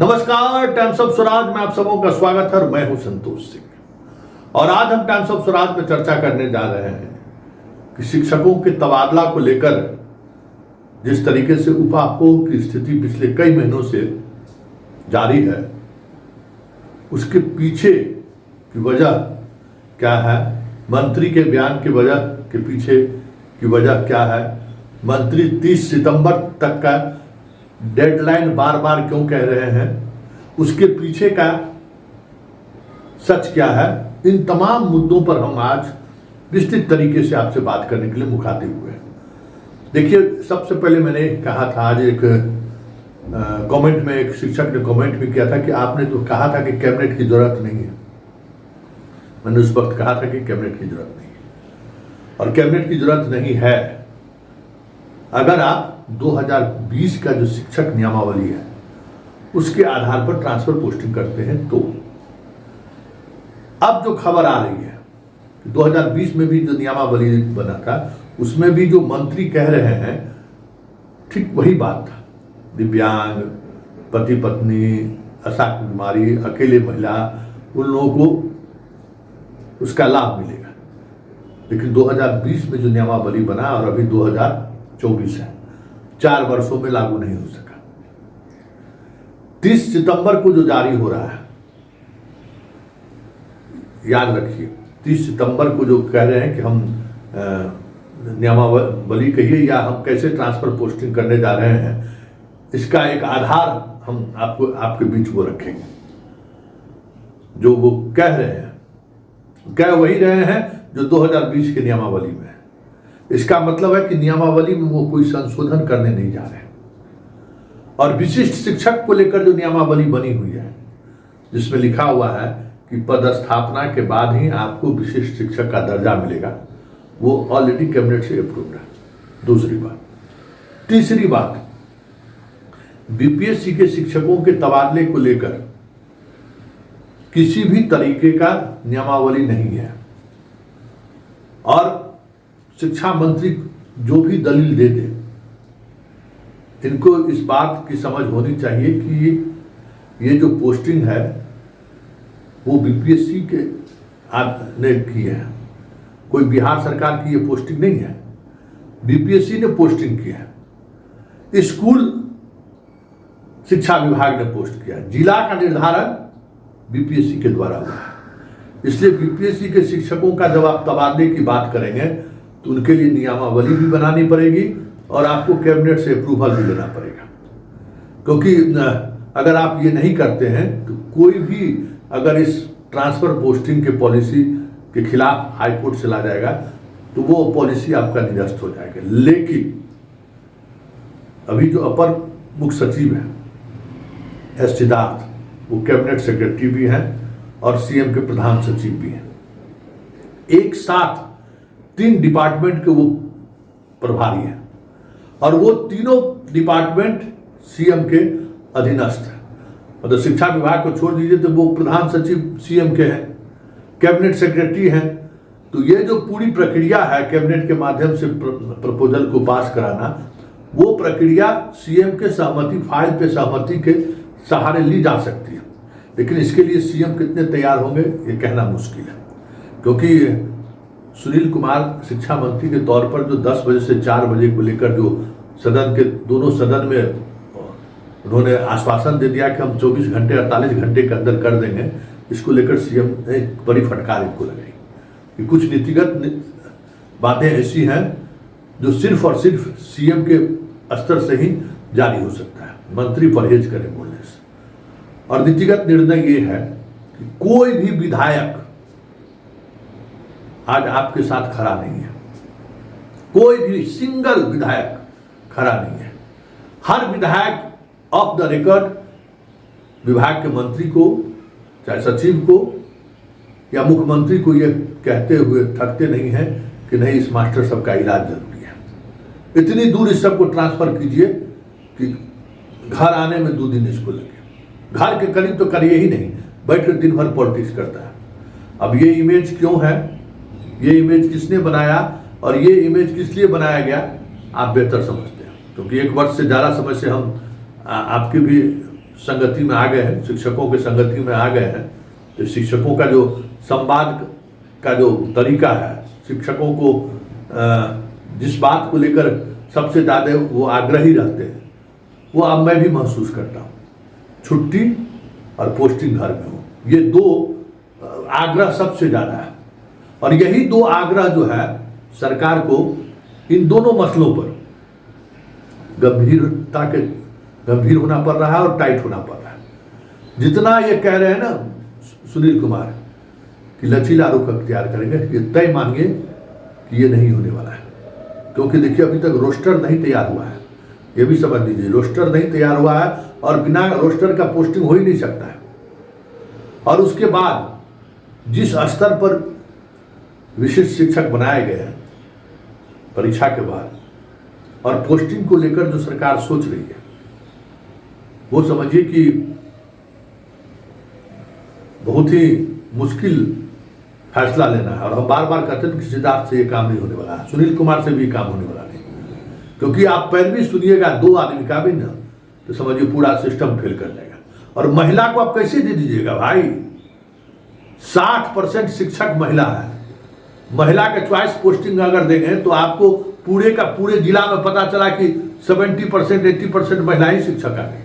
नमस्कार, times of Swaraj में आप सबों का स्वागत है और मैं हूं संतोष सिंह। और आज हम टाइम्स ऑफ स्वराज में चर्चा करने जा रहे हैं कि शिक्षकों के तबादला को लेकर जिस तरीके से उपापोह की स्थिति पिछले कई महीनों से जारी है, उसके पीछे की वजह क्या है, मंत्री के बयान की वजह के पीछे की वजह क्या है, मंत्री 30 सितंबर तक का डेडलाइन बार बार क्यों कह रहे हैं, उसके पीछे का सच क्या है, इन तमाम मुद्दों पर हम आज विस्तृत तरीके से आपसे बात करने के लिए मुखातिब हुए हैं। देखिए, सबसे पहले मैंने कहा था, आज एक कमेंट में एक शिक्षक ने कमेंट भी किया था कि आपने तो कहा था कि कैबिनेट की जरूरत नहीं है। मैंने उस वक्त कहा था कि कैबिनेट की जरूरत नहीं है, और कैबिनेट की जरूरत नहीं है अगर आप 2020 का जो शिक्षक नियमावली है उसके आधार पर ट्रांसफर पोस्टिंग करते हैं। तो अब जो खबर आ रही है, 2020 में भी जो नियमावली बना था उसमें भी जो मंत्री कह रहे हैं ठीक वही बात था। दिव्यांग, पति पत्नी, अशाक्त बीमारी, अकेले महिला, उन लोगों को उसका लाभ मिलेगा। लेकिन 2020 में जो नियमावली बना और अभी 2024 है, 4 वर्षों में लागू नहीं हो सका। 30 सितंबर को जो जारी हो रहा है, याद रखिए, 30 सितंबर को जो कह रहे हैं कि हम नियमावली कहिए या हम कैसे ट्रांसफर पोस्टिंग करने जा रहे हैं, इसका एक आधार हम आपके बीच वो रखेंगे। जो वो कह रहे हैं, कह वही रहे हैं जो 2020 के नियमावली में है। इसका मतलब है कि नियमावली में वो कोई संशोधन करने नहीं जा रहे। और विशिष्ट शिक्षक को लेकर जो नियमावली बनी हुई है, जिसमें लिखा हुआ है कि पदस्थापना के बाद ही आपको विशिष्ट शिक्षक का दर्जा मिलेगा, वो ऑलरेडी कैबिनेट से अप्रूव्ड है। दूसरी बात। तीसरी बात, बीपीएससी के शिक्षकों के तबादले को लेकर किसी भी तरीके का नियमावली नहीं है, और शिक्षा मंत्री जो भी दलील दे दे, इनको इस बात की समझ होनी चाहिए कि ये जो पोस्टिंग है वो बीपीएससी के ने की है। कोई बिहार सरकार की ये पोस्टिंग नहीं है, बीपीएससी ने पोस्टिंग की है। स्कूल शिक्षा विभाग ने पोस्ट किया। जिला का निर्धारण बीपीएससी के द्वारा हुआ है। इसलिए बीपीएससी के शिक्षकों का जब आप तबादले की बात करेंगे तो उनके लिए नियमावली भी बनानी पड़ेगी और आपको कैबिनेट से अप्रूवल भी लेना पड़ेगा। क्योंकि अगर आप ये नहीं करते हैं तो कोई भी अगर इस ट्रांसफर पोस्टिंग के पॉलिसी के खिलाफ हाई कोर्ट चला जाएगा तो वो पॉलिसी आपका निरस्त हो जाएगा। लेकिन अभी जो अपर मुख्य सचिव है एस सिद्धार्थ, वो कैबिनेट सेक्रेटरी भी हैं और सीएम के प्रधान सचिव भी हैं। एक साथ 3 डिपार्टमेंट के वो प्रभारी हैं और वो तीनों डिपार्टमेंट सीएम के अधीनस्थ है। मतलब शिक्षा विभाग को छोड़ दीजिए तो वो प्रधान सचिव सीएम के हैं, कैबिनेट सेक्रेटरी हैं। तो ये जो पूरी प्रक्रिया है कैबिनेट के माध्यम से प्रपोजल को पास कराना, वो प्रक्रिया सीएम के सहमति, फाइल पे सहमति के सहारे ली जा सकती है। लेकिन इसके लिए सीएम कितने तैयार होंगे ये कहना मुश्किल है, क्योंकि सुनील कुमार शिक्षा मंत्री के तौर पर जो 10 बजे से 4 बजे को लेकर जो सदन के दोनों सदन में उन्होंने आश्वासन दे दिया कि हम 24 घंटे 48 घंटे के अंदर कर देंगे, इसको लेकर सीएम ने बड़ी फटकार इनको लगाई कि कुछ नीतिगत बातें ऐसी हैं जो सिर्फ और सिर्फ सीएम के स्तर से ही जारी हो सकता है। मंत्री परहेज करें बोलने से। और नीतिगत निर्णय ये है कि कोई भी विधायक आज आपके साथ खड़ा नहीं है, कोई भी सिंगल विधायक खड़ा नहीं है। हर विधायक ऑफ द रिकॉर्ड विभाग के मंत्री को, चाहे सचिव को या मुख्यमंत्री को ये कहते हुए थकते नहीं है कि नहीं, इस मास्टर साहब का इलाज जरूरी है। इतनी दूर इस सबको ट्रांसफर कीजिए कि घर आने में 2 दिन इसको लगे। घर के करीब तो करिए ही नहीं, बैठ कर दिन भर पॉलिटिक्स करता है। अब ये इमेज क्यों है, ये इमेज किसने बनाया और ये इमेज किस लिए बनाया गया, आप बेहतर समझते हैं। क्योंकि 1 वर्ष से ज़्यादा समय से हम आपके भी संगति में आ गए हैं, शिक्षकों के संगति में आ गए हैं, तो शिक्षकों का जो संवाद का जो तरीका है, शिक्षकों को जिस बात को लेकर सबसे ज़्यादा वो आग्रही रहते हैं, वो अब मैं भी महसूस करता हूँ। छुट्टी और पोस्टिंग घर में हो, ये दो आग्रह सबसे ज़्यादा है। और यही दो आग्रह जो है सरकार को इन दोनों मसलों पर गंभीर होना पड़ रहा है और टाइट होना पड़ रहा है। जितना ये कह रहे हैं ना सुनील कुमार कि लचीला रुख अख्तियार करेंगे, ये तय मानिए कि ये नहीं होने वाला है। क्योंकि देखिए अभी तक रोस्टर नहीं तैयार हुआ है, ये भी समझ लीजिए, रोस्टर नहीं तैयार हुआ है और बिना रोस्टर का पोस्टिंग हो ही नहीं सकता है। और उसके बाद जिस स्तर पर विशिष्ट शिक्षक बनाए गए हैं परीक्षा के बाद, और पोस्टिंग को लेकर जो सरकार सोच रही है, वो समझिए कि बहुत ही मुश्किल फैसला लेना है। और हम बार बार कहते हैं कि सिद्धार्थ से ये काम नहीं होने वाला है, सुनील कुमार से भी काम होने वाला नहीं, क्योंकि आप पैरवी सुनिएगा दो आदमी का भी ना, तो समझिए पूरा सिस्टम फेल कर जाएगा। और महिला को आप कैसे दे दीजिएगा भाई? 60% शिक्षक महिला है, महिला के चॉइस पोस्टिंग अगर देंगे तो आपको पूरे का पूरे जिला में पता चला कि 70% 80% महिलाएं शिक्षक आ गई।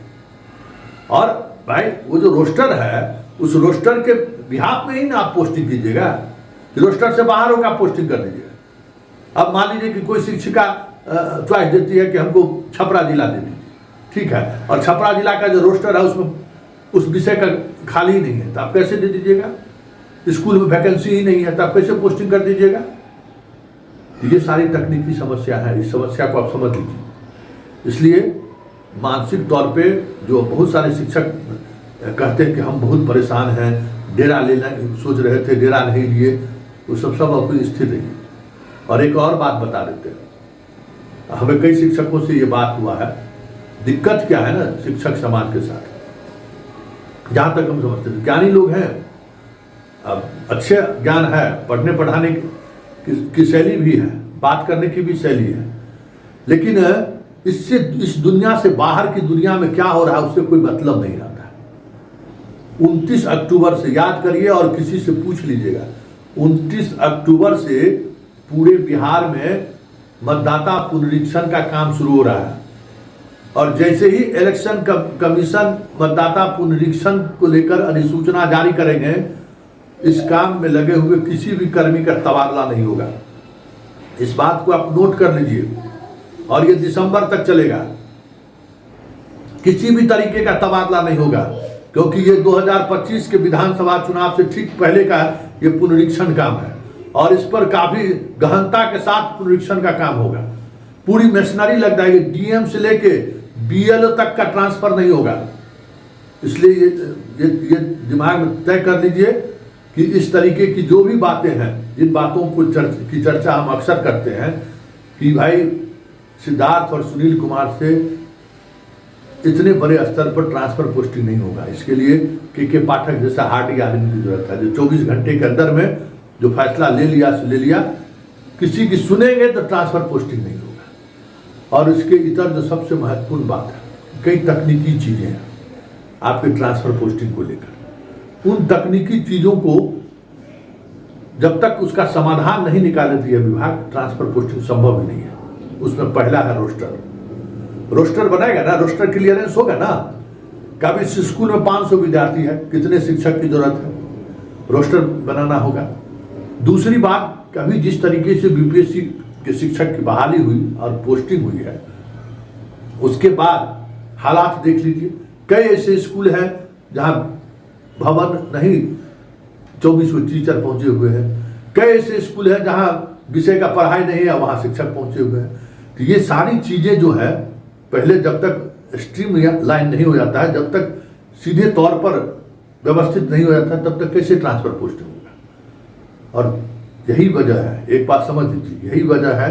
और भाई वो जो रोस्टर है, उस रोस्टर के बिहाफ में ही ना आप पोस्टिंग कीजिएगा, रोस्टर से बाहर होकर आप पोस्टिंग कर दीजिएगा। अब मान लीजिए कि कोई शिक्षिका चॉइस देती है कि हमको छपरा जिला दे दीजिए, ठीक है, और छपरा जिला का जो रोस्टर है उसमें उस विषय का खाली ही नहीं है, तो आप कैसे दे दीजिएगा? स्कूल में वैकेंसी ही नहीं है, तो आप कैसे पोस्टिंग कर दीजिएगा? ये सारी तकनीकी समस्या है, इस समस्या को आप समझ लीजिए। इसलिए मानसिक तौर पे जो बहुत सारे शिक्षक कहते हैं कि हम बहुत परेशान हैं, डेरा लेना सोच रहे थे, डेरा नहीं लिए, वो सब अपनी स्थिर रही। और एक और बात बता देते हैं, हमें कई शिक्षकों से ये बात हुआ है, दिक्कत क्या है ना शिक्षक समाज के साथ, जहाँ तक हम समझते हैं ज्ञानी लोग हैं, अब अच्छे ज्ञान है, पढ़ने पढ़ाने की शैली भी है, बात करने की भी शैली है, लेकिन इससे इस दुनिया से बाहर की दुनिया में क्या हो रहा है उससे कोई मतलब नहीं रहता। 29 अक्टूबर से याद करिए और किसी से पूछ लीजिएगा, 29 अक्टूबर से पूरे बिहार में मतदाता पुनरीक्षण का काम शुरू हो रहा है। और जैसे ही इलेक्शन कमीशन मतदाता पुनरीक्षण को लेकर अधिसूचना जारी करेंगे, इस काम में लगे हुए किसी भी कर्मी का तबादला नहीं होगा। इस बात को आप नोट कर लीजिए, और ये दिसंबर तक चलेगा, किसी भी तरीके का तबादला नहीं होगा, क्योंकि ये 2025 के विधानसभा चुनाव से ठीक पहले का ये पुनरीक्षण काम है, और इस पर काफी गहनता के साथ पुनरीक्षण का काम होगा। पूरी मशीनरी लग जाएगी, डीएम से लेके बीएलओ तक का ट्रांसफर नहीं होगा। इसलिए ये दिमाग में तय कर लीजिए कि इस तरीके की जो भी बातें हैं, जिन बातों को की चर्चा हम अक्सर करते हैं कि भाई सिद्धार्थ और सुनील कुमार से इतने बड़े स्तर पर ट्रांसफर पोस्टिंग नहीं होगा। इसके लिए के पाठक जैसा हार्डी आदमी की जरूरत है, जो 24 घंटे के अंदर में जो फैसला ले लिया, किसी की सुनेंगे तो ट्रांसफर पोस्टिंग नहीं होगा। और इसके इतर जो सबसे महत्वपूर्ण बात है, कई तकनीकी चीजें हैं आपके ट्रांसफर पोस्टिंग को लेकर, उन तकनीकी चीजों को जब तक उसका समाधान नहीं निकाल देती है विभाग, ट्रांसफर पोस्टिंग संभव ही नहीं है। उसमें पहला है रोस्टर बनाएगा ना, रोस्टर क्लियरेंस होगा ना। कभी इस स्कूल में 500 विद्यार्थी है, कितने शिक्षक की जरूरत है, रोस्टर बनाना होगा। दूसरी बात, कभी जिस तरीके से बीपीएससी के शिक्षक की बहाली हुई और पोस्टिंग हुई है, उसके बाद हालात देख लीजिए। कई ऐसे स्कूल हैं जहां भवन नहीं 24 टीचर पहुंचे हुए हैं, कई ऐसे स्कूल हैं जहां विषय का पढ़ाई नहीं है, वहां शिक्षक पहुंचे हुए हैं। तो ये सारी चीजें जो है, पहले जब तक स्ट्रीम लाइन नहीं हो जाता है, जब तक सीधे तौर पर व्यवस्थित नहीं हो जाता, तब तक कैसे ट्रांसफर पोस्टिंग होगा। और यही वजह है, एक बात समझ लीजिए, यही वजह है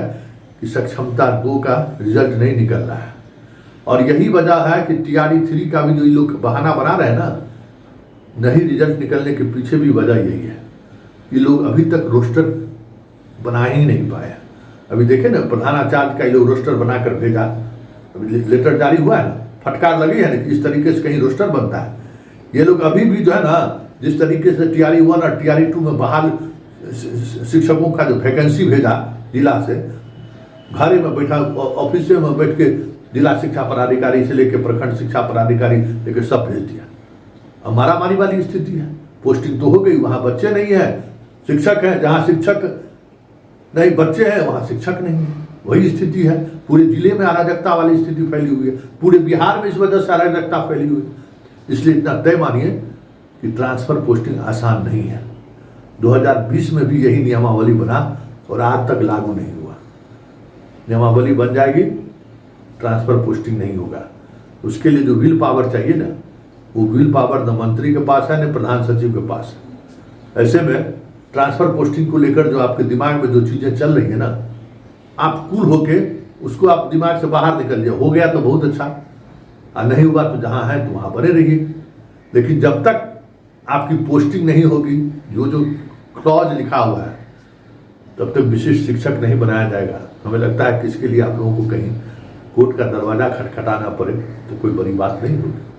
कि सक्षमता 2 का रिजल्ट नहीं निकल रहा है। और यही वजह है कि टीआरई 3 का भी जो लोग बहाना बना रहे हैं ना, नहीं रिजल्ट निकलने के पीछे भी वजह यही है कि लोग अभी तक रोस्टर बना ही नहीं पाए। अभी देखे ना, प्रधानाचार्य का ये लोग रोस्टर बनाकर भेजा, अभी लेटर जारी हुआ है ना, फटकार लगी है ना कि इस तरीके से कहीं रोस्टर बनता है। ये लोग अभी भी जो है ना, जिस तरीके से TRE 1 और TRE 2 में बहाल शिक्षकों का जो वैकेंसी भेजा जिला से, घर में बैठा ऑफिस में बैठ के जिला शिक्षा पदाधिकारी से लेकर प्रखंड शिक्षा पदाधिकारी लेकर सब भेज दिया। अब मारामारी वाली स्थिति है। पोस्टिंग तो हो गई, वहाँ बच्चे नहीं है, शिक्षक हैं। जहाँ शिक्षक नहीं बच्चे हैं वहाँ शिक्षक नहीं है, वही स्थिति है। पूरे जिले में अराजकता वाली स्थिति फैली हुई है, पूरे बिहार में इस वजह से अराजकता फैली हुई है। इसलिए इतना तय मानिए कि ट्रांसफर पोस्टिंग आसान नहीं है। 2020 में भी यही नियमावली बना और आज तक लागू नहीं हुआ। नियमावली बन जाएगी, ट्रांसफर पोस्टिंग नहीं होगा। उसके लिए जो विल पावर चाहिए ना, वो विल पावर न मंत्री के पास है न प्रधान सचिव के पास है। ऐसे में ट्रांसफर पोस्टिंग को लेकर जो आपके दिमाग में जो चीज़ें चल रही है ना, आप कूल होके उसको आप दिमाग से बाहर निकल जाए। हो गया तो बहुत अच्छा, और नहीं हुआ तो जहाँ है तो वहाँ बने रहिए। लेकिन जब तक आपकी पोस्टिंग नहीं होगी, जो जो क्लॉज लिखा हुआ है, तब तक विशिष्ट शिक्षक नहीं बनाया जाएगा। हमें लगता है कि इसके लिए आप लोगों को कहीं कोर्ट का दरवाजा खटखटाना पड़े तो कोई बड़ी बात नहीं होगी।